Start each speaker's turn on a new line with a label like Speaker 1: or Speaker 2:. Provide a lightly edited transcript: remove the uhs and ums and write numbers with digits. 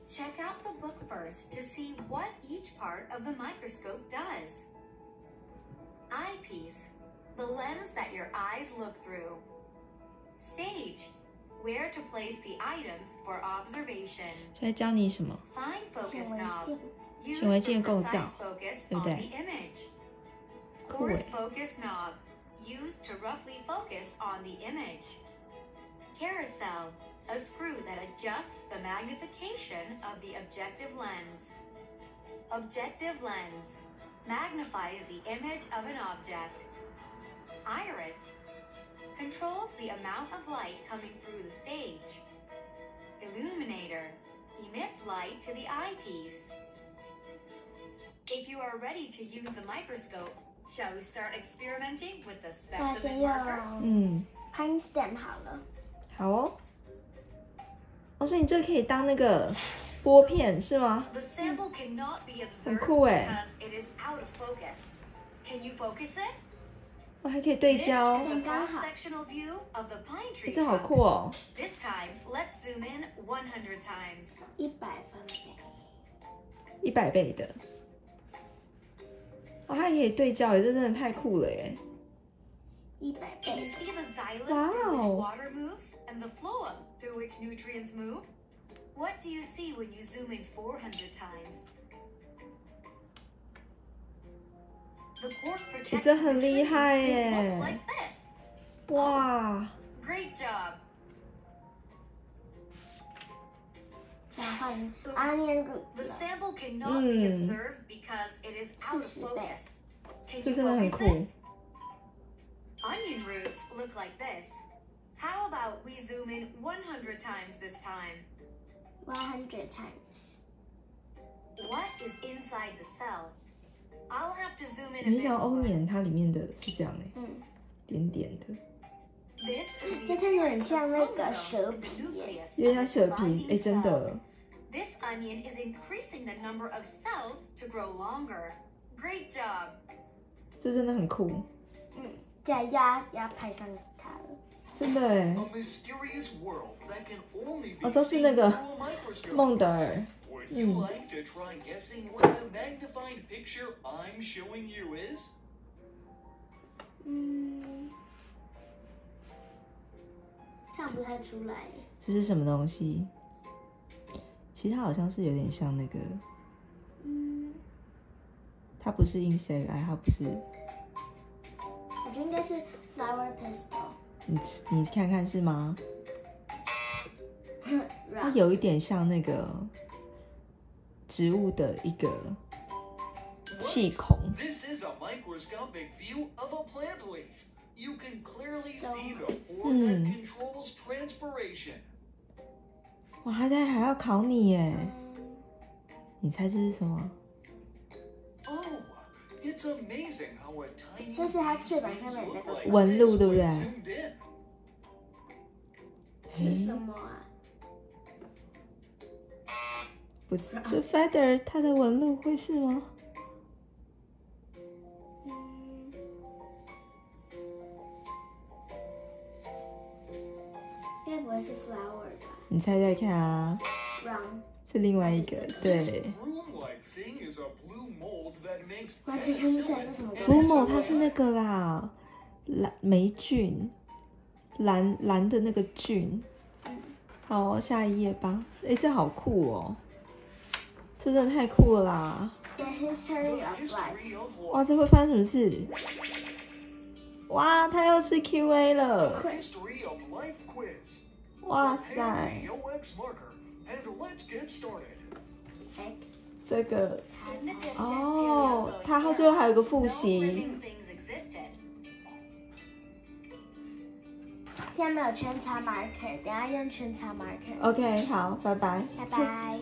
Speaker 1: Check out the book first to see what each part of the microscope does. Eyepiece, the lens that your eyes look through. Stage, where to place the items for observation.
Speaker 2: 所以教你什么？
Speaker 1: Fine focus knob,
Speaker 2: 显微
Speaker 1: used
Speaker 2: 镜
Speaker 1: for
Speaker 2: 构造，
Speaker 1: precise focus
Speaker 2: 对不
Speaker 1: on
Speaker 2: 对？
Speaker 1: the image.
Speaker 2: 酷
Speaker 1: Coarse
Speaker 2: 诶。
Speaker 1: focus knob, used to roughly focus on the image. Carousel, a screw that adjusts the magnification of the objective lens. Objective lens, magnifies the image of an object. Iris, controls the amount of light coming through the stage. Illuminator, emits light to the eyepiece. If you are ready to use the microscope, shall we start experimenting with the
Speaker 3: 那
Speaker 1: specimen
Speaker 3: 先
Speaker 1: marker?
Speaker 3: 用paint stamp 好了。
Speaker 2: 好哦。哦，所以你这可以当那个拨片是吗？
Speaker 1: The sample cannot be
Speaker 2: 很
Speaker 1: observed
Speaker 2: 酷哎。
Speaker 1: because it is out of focus. Can you focus it?
Speaker 2: 哦，还可以对
Speaker 1: This
Speaker 2: 焦，
Speaker 1: is the cross-sectional view of the pine tree
Speaker 2: 这好
Speaker 1: trunk.
Speaker 2: 酷哦。
Speaker 1: This time, let's zoom in 100 times.
Speaker 3: 100分贝。
Speaker 2: 100倍的。哦，它也可以对焦耶，这真的太酷了耶！
Speaker 3: 100
Speaker 1: Can you
Speaker 3: 倍。
Speaker 1: see the xylem
Speaker 2: Wow.
Speaker 1: through which water moves and the phloem through which nutrients move? What do you see when you zoom in 400 times? The cork
Speaker 2: 你
Speaker 1: protects
Speaker 2: 这
Speaker 1: the
Speaker 2: 很厉
Speaker 1: tree.
Speaker 2: 害
Speaker 1: It looks
Speaker 2: 耶！
Speaker 1: like this.
Speaker 2: 哇，
Speaker 1: Great job.
Speaker 3: 然后换 onion root
Speaker 1: The
Speaker 3: 了。
Speaker 1: sample cannot be observed because it is out of
Speaker 3: 40倍。
Speaker 1: focus. Can
Speaker 2: 这
Speaker 1: you
Speaker 2: 真的很
Speaker 1: focus
Speaker 2: 酷
Speaker 1: it?。Onion roots look like this. How about we zoom in 100 times this time?
Speaker 3: 100 times。
Speaker 1: What is inside the cell? I'll have to zoom in a
Speaker 2: 没
Speaker 1: bit
Speaker 2: 想到欧
Speaker 1: more.
Speaker 2: 年它里面的是这样哎，点点的，
Speaker 1: This is
Speaker 3: 这
Speaker 1: the
Speaker 3: 看起来很
Speaker 1: appearance
Speaker 3: 像
Speaker 1: of
Speaker 3: 那个
Speaker 1: chromosomes
Speaker 3: 蛇
Speaker 1: in the
Speaker 3: 皮耶。
Speaker 1: nucleus
Speaker 2: 有点
Speaker 1: of
Speaker 2: 像
Speaker 1: the
Speaker 2: 蛇皮
Speaker 1: dividing
Speaker 2: 哎，真
Speaker 1: cell.
Speaker 2: 的。
Speaker 1: This onion is increasing the number of cells to grow longer. Great job.
Speaker 2: 这真的很酷，
Speaker 3: 再压拍上它了。
Speaker 2: 真的哎。
Speaker 4: A mysterious world that can only be
Speaker 2: 哦，都是
Speaker 4: seen
Speaker 2: 那
Speaker 4: through
Speaker 2: 个
Speaker 4: a microscope.
Speaker 2: 孟德尔。
Speaker 4: Would you like to try guessing what the magnified picture I'm showing you is?
Speaker 3: 看不太出来耶。
Speaker 2: 这是什么东西？其实它好像是有点像那个，它不是 insect eye，它不是。
Speaker 3: 我觉得应该是 flower pastel。
Speaker 2: 你看看是吗？它有一点像那个植物的一个气孔。
Speaker 4: This is a microscopic view of a plant leaf. You can clearly see the pore that controls transpiration.
Speaker 2: 哇，它现在还要考你耶！你猜这是什么？
Speaker 4: Oh, it's amazing how a tiny
Speaker 3: 这是它
Speaker 4: leaf's
Speaker 3: 翅膀上
Speaker 4: veins
Speaker 3: 面
Speaker 4: look
Speaker 3: 那个
Speaker 4: like
Speaker 2: 纹路
Speaker 4: this
Speaker 2: 对不
Speaker 4: when
Speaker 2: 对？
Speaker 4: zoomed in.
Speaker 3: 是什么啊？
Speaker 2: 不是，这 feather 它的纹路会是吗？
Speaker 3: 应该不会是 flower 吧
Speaker 2: 你猜猜看啊，
Speaker 3: ？Round。
Speaker 2: 是另外一个，对。
Speaker 4: Broom-like thing is a blue mold that makes
Speaker 3: 完全看不出来是什么
Speaker 4: penicillin.
Speaker 3: 东西。
Speaker 2: Brumo 它是那个啦，霉菌，蓝的那个菌。好哦，下一页吧。哎，这好酷哦，这真的太酷了啦！
Speaker 3: The history of life。
Speaker 4: History of
Speaker 2: 哇，这会发生什么事？哇，他又是 QA 了！
Speaker 4: History of Life quiz.
Speaker 2: 哇
Speaker 4: Prepare
Speaker 2: 塞，
Speaker 4: the OX marker and let's get started.
Speaker 3: X。
Speaker 2: 这个
Speaker 1: In the distant
Speaker 2: 哦，
Speaker 1: Paleozoic
Speaker 2: 它最后还有个
Speaker 1: era,
Speaker 2: 复
Speaker 1: no
Speaker 2: 习。
Speaker 1: living things existed.
Speaker 3: 现在没有圈叉 marker，等下用圈叉 marker。
Speaker 2: OK，好，拜拜。
Speaker 3: 拜拜。